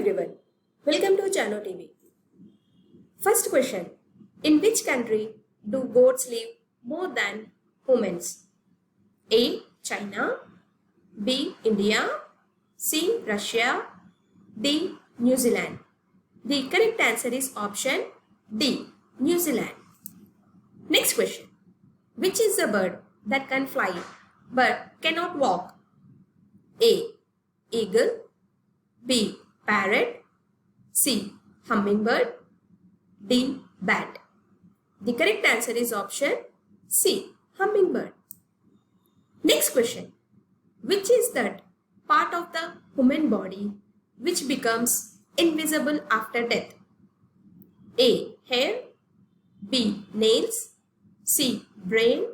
everyone, welcome to Chano TV. First question, in which country do goats live more than humans? A. China, B. India, C. Russia, D. New Zealand. The correct answer is option D. New Zealand. Next question, which is the bird that can fly but cannot walk? A. Eagle, B. Parrot, C. Hummingbird, D. Bat. The correct answer is option C. Hummingbird. Next question, which is that part of the human body which becomes invisible after death? A. Hair, B. Nails, C. Brain,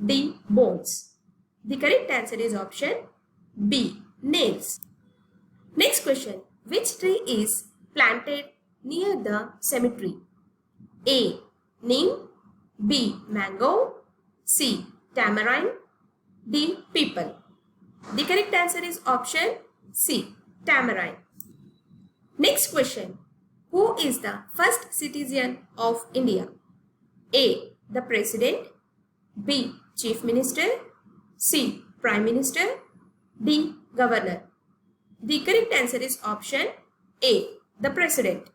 D. Bones. The correct answer is option B. Nails. Next question, which tree is planted near the cemetery? A. Neem, B. Mango, C. Tamarind, D. Peepal. The correct answer is option C. Tamarind. Next question, who is the first citizen of India? A. The President, B. Chief Minister, C. Prime Minister, D. Governor. The correct answer is option A. The President.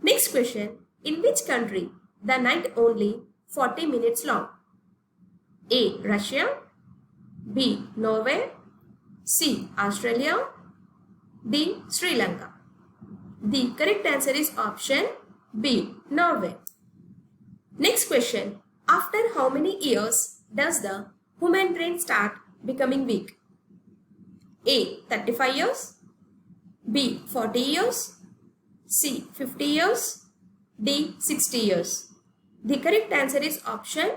Next question, in which country the night only 40 minutes long? A. Russia, B. Norway, C. Australia, D. Sri Lanka. The correct answer is option B. Norway. Next question, after how many years does the human brain start becoming weak? A. 35 years, B. 40 years, C. 50 years, D. 60 years. The correct answer is option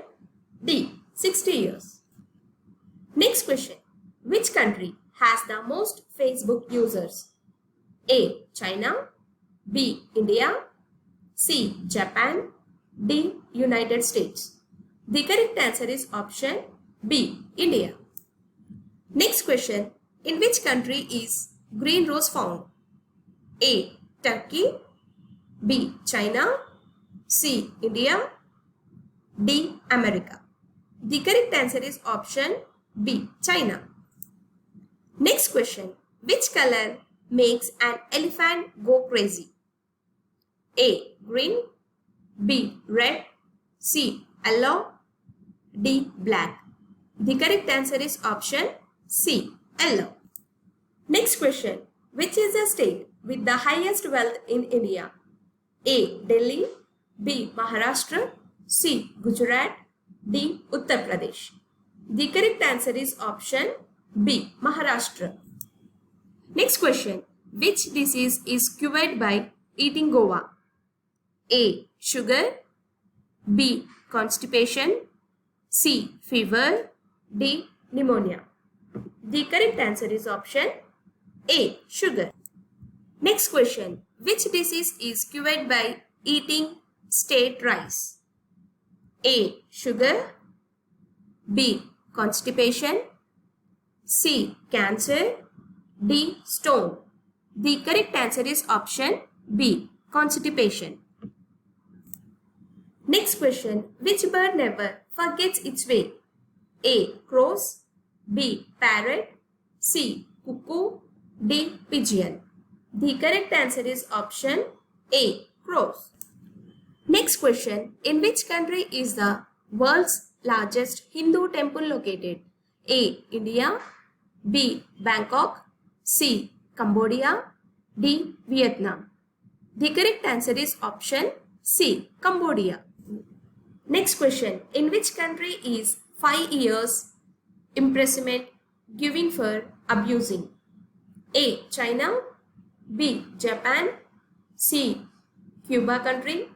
D. 60 years. Next question, which country has the most Facebook users? A. China, B. India, C. Japan, D. United States. The correct answer is option B. India. Next question, in which country is green rose found? A. Turkey, B. China, C. India, D. America. The correct answer is option B. China. Next question, which color makes an elephant go crazy? A. Green, B. Red, C. Yellow, D. Black. The correct answer is option C. Yellow. Next question, which is the state with the highest wealth in India? A. Delhi, B. Maharashtra, C. Gujarat, D. Uttar Pradesh. The correct answer is option B. Maharashtra. Next question, which disease is cured by eating guava? A. Sugar, B. Constipation, C. Fever, D. Pneumonia. The correct answer is option A. Sugar. Next question, which disease is cured by eating state rice? A. Sugar, B. Constipation, C. Cancer, D. Stone. The correct answer is option B. Constipation. Next question, which bird never forgets its way? A. Crows, B. Parrot, C. Cuckoo, D. Pigeon. The correct answer is option A. Crows. Next question, in which country is the world's largest Hindu temple located? A. India, B. Bangkok, C. Cambodia, D. Vietnam. The correct answer is option C. Cambodia. Next question, in which country is 5 years imprisonment given for abusing? A. China, B. Japan, C. Cuba country,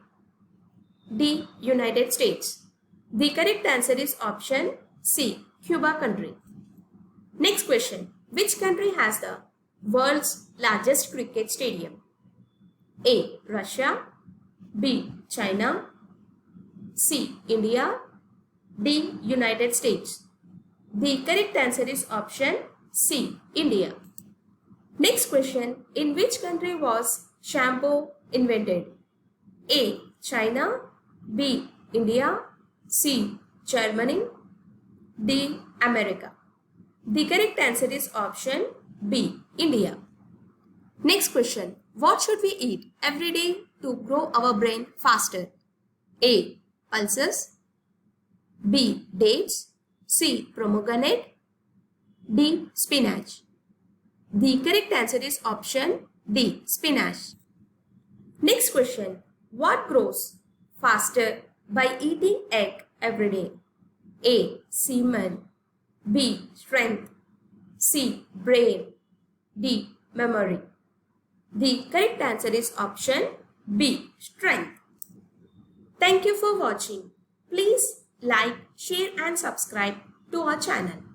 D. United States. The correct answer is option C. Cuba country. Next question, which country has the world's largest cricket stadium? A. Russia, B. China, C. India, D. United States. The correct answer is option C. India. Next question. In which country was shampoo invented? A. China. B. India. C. Germany. D. America. The correct answer is option B. India. Next question. What should we eat every day to grow our brain faster? A. Pulses. B. Dates. C. Pomegranate. D. Spinach. The correct answer is option D. Spinach. Next question. What grows faster by eating egg every day? A. Semen. B. Strength. C. Brain. D. Memory. The correct answer is option B. Strength. Thank you for watching. Please like, share and subscribe to our channel.